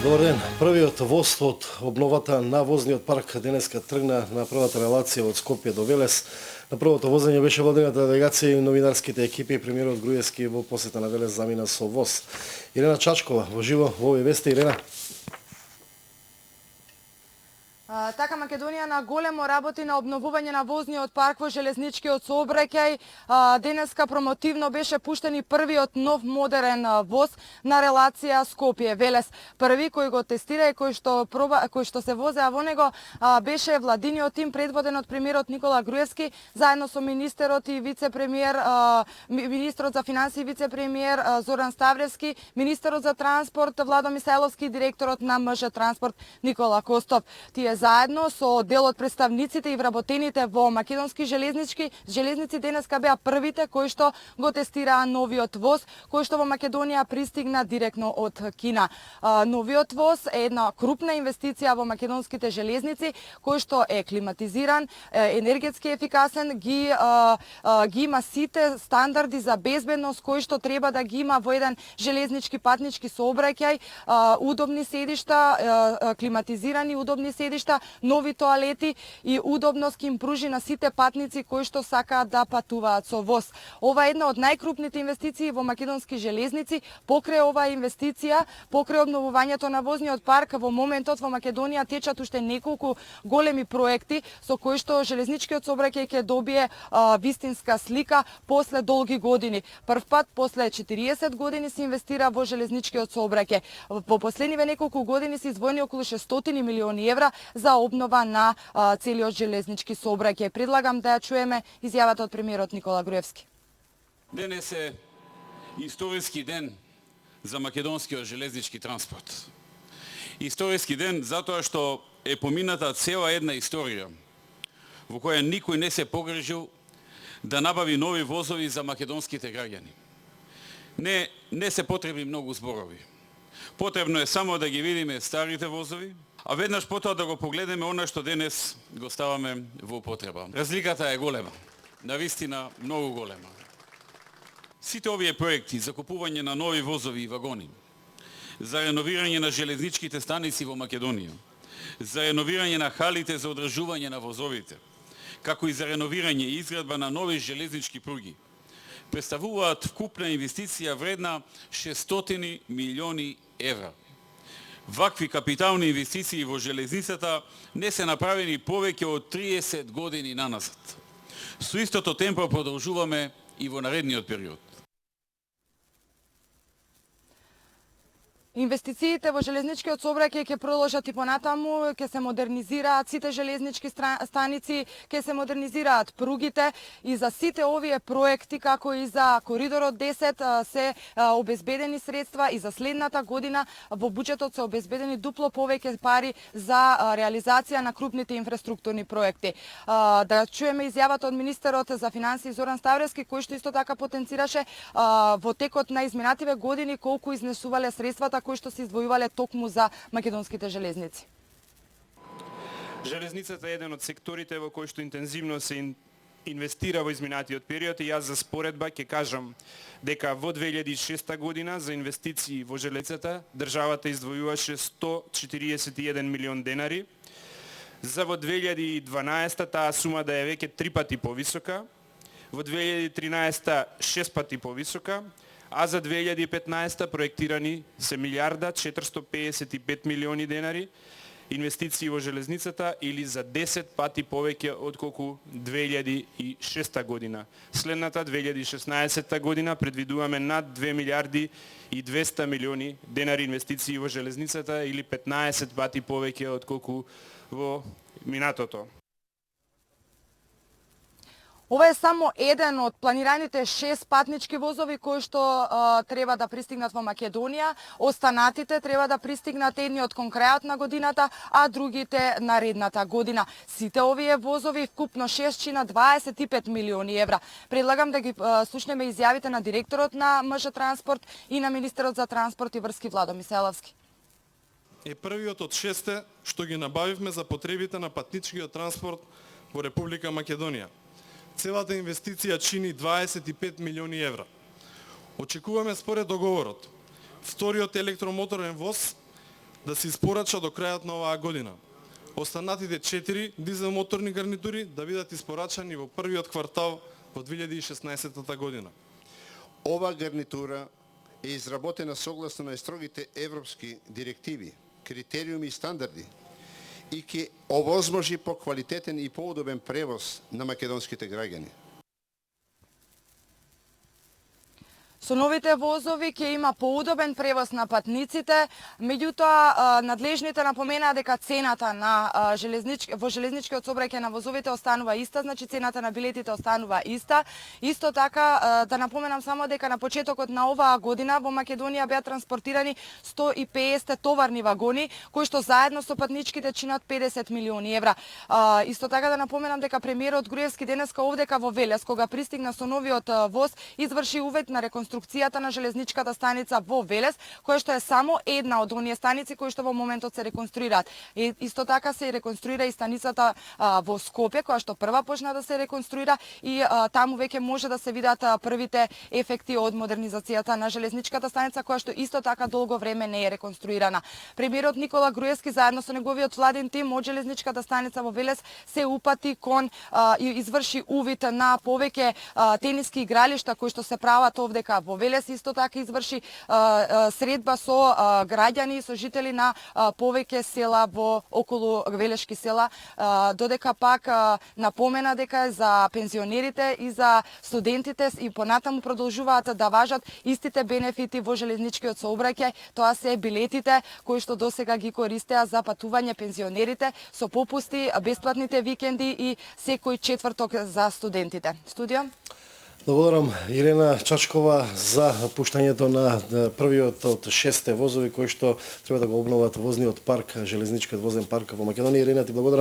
Добар ден. Првиот воз од обновата на возниот парк денеска тргна на првата релација од Скопје до Велес. На првото возење беше владената делегација и новинарските екипи. Премиерот Груевски во посета на Велес замина со воз. Ирена Чачкова во живо во овие вести. Ирена. Така Македонија на големо работи на обновување на возниот парк во железничкиот сообраќај. Денеска промотивно беше пуштен и првиот нов модерен воз на релација Скопје-Велес. Први кој го тестира и кој што се возеа во него беше владиниот тим предводен од премиерот Никола Груевски заедно со министерот и вице-премиер, министерот за финансии и вице-премиер Зоран Ставревски, министерот за транспорт Владо Мисајловски и директорот на МЖ Транспорт Никола Костов. Тие заедно со дел од представниците и вработените во македонски железници денеска беа првите кои што го тестираа новиот воз, кој што во Македонија пристигна директно од Кина. Новиот воз е една крупна инвестиција во македонските железници, кој што е климатизиран, енергетски ефикасен, ги има сите стандарди за безбедност кои што треба да ги има во еден железнички патнички сообраќај, удобни седишта, климатизирани удобни седишта, нови тоалети и удобност ќе им пружи на сите патници кои што сакаат да патуваат со воз. Ова е една од најкрупните инвестиции во македонски железници. Покрај оваа инвестиција, покрај обновувањето на возниот парк, во моментот во Македонија течат уште неколку големи проекти со кои што железничкиот сообраќај ќе добие вистинска слика после долги години. Прв пат после 40 години се инвестира во железничкиот сообраќај. Во последниве неколку години се издвоени околу 600 милиони евра за обнова на целиот железнички сообраќај. Предлагам да ја чуеме изјавата од премиерот Никола Груевски. Денес е историски ден за македонскиот железнички транспорт. Историски ден затоа што е помината цела една историја во која никој не се погрижил да набави нови возови за македонските граѓани. Не се потребни многу зборови. Потребно е само да ги видиме старите возови, а веднаш потоа да го погледнеме она што денес го ставаме во употреба. Разликата е голема, навистина многу голема. Сите овие проекти за купување на нови возови и вагони, за реновирање на железничките станици во Македонија, за реновирање на халите за одржување на возовите, како и за реновирање и изградба на нови железнички пруги, представуваат вкупна инвестиција вредна 600 милиони евра. Вакви капитални инвестиции во железницата не се направени повеќе од 30 години наназад. Со истото темпо продолжуваме и во наредниот период. Инвестициите во железничкиот сообраќај ќе продолжат и понатаму, ќе се модернизираат сите железнички станици, ќе се модернизираат пругите и за сите овие проекти, како и за коридорот 10 се обезбедени средства и за следната година во буџетот се обезбедени дупло повеќе пари за реализација на крупните инфраструктурни проекти. Да чуеме изјавата од министерот за финансии Зоран Ставревски, кој што исто така потенцираше во текот на изминативе години колку изнесувале средствата кои што се издвојувале токму за македонските железници. Железницата е еден од секторите во кој што интензивно се инвестира во изминатиот период и јас за споредба ќе кажам дека во 2006 година за инвестиции во железницата државата издвојуваше 141 милион денари. За во 2012 таа сума да е веќе 3 пати повисока, во 2013 6 пати повисока, а за 2015 проектирани се милиарда 455 милиони денари инвестиции во железницата или за 10 пати повеќе отколку 2006 година. Следната 2016 година предвидуваме над 2 милиарди и 200 милиони денари инвестиции во железницата или 15 пати повеќе отколку во минатото. Ова е само еден од планираните 6 патнички возови кои што треба да пристигнат во Македонија. Останатите треба да пристигнат едниот кон крајот на годината, а другите наредната година. Сите овие возови вкупно 6 чина 25 милиони евра. Предлагам да ги слушнеме изјавите на директорот на МЖ Транспорт и на министерот за транспорт и врски Владо Мисајловски. Е првиот од 6 што ги набавивме за потребите на патничкиот транспорт во Република Македонија. Целата инвестиција чини 25 милиони евра. Очекуваме според договорот вториот електромоторен воз да се испорача до крајот на оваа година. Останатите 4 дизел моторни гарнитури да бидат испорачани во првиот квартал во 2016 година. Ова гарнитура е изработена согласно најстрогите европски директиви, критериуми и стандарди и ќе овозможи поквалитетен и поудобен превоз на македонските граѓани. Со новите возови ќе има поудобен превоз на патниците, меѓутоа надлежните напоменаа дека цената на во железничкиот сообраќај на возовите останува иста, значи цената на билетите останува иста. Исто така да напоменам само дека на почетокот на оваа година во Македонија беа транспортирани 150 товарни вагони кои што заедно со патничките чинат 50 милиони евра. Исто така да напоменам дека премиерот Груевски денеска овдека во Велес кога пристигна со новиот воз изврши увид на реконструкцијата на железничката станица во Велес, која што е само една од оние станици кои што во моментот се реконструираат. Исто така се реконструира и станицата во Скопје, која што прва почна да се реконструира и таму веќе може да се видат првите ефекти од модернизацијата на железничката станица, која што исто така долго време не е реконструирана. Премиерот Никола Груевски заедно со неговиот владин тим од железничката станица во Велес се упати кон и изврши увид на повеќе тениски игралишта кои што се прават овдека во Велес. Исто така изврши средба со граѓани и со жители на повеќе села во околу велешки села, додека пак напомена дека за пензионерите и за студентите и понатаму продолжуваат да важат истите бенефити во железничкиот сообраќај. Тоа се билетите кои што досега ги користеа за патување пензионерите со попусти, бесплатните викенди и секој четврток за студентите. Студио. Благодарам Ирена Чачкова за пуштањето на првиот од 6 возови кои што треба да го обноват возниот парк, железничкиот возен парк во Македонија. Ирена, ти благодарам.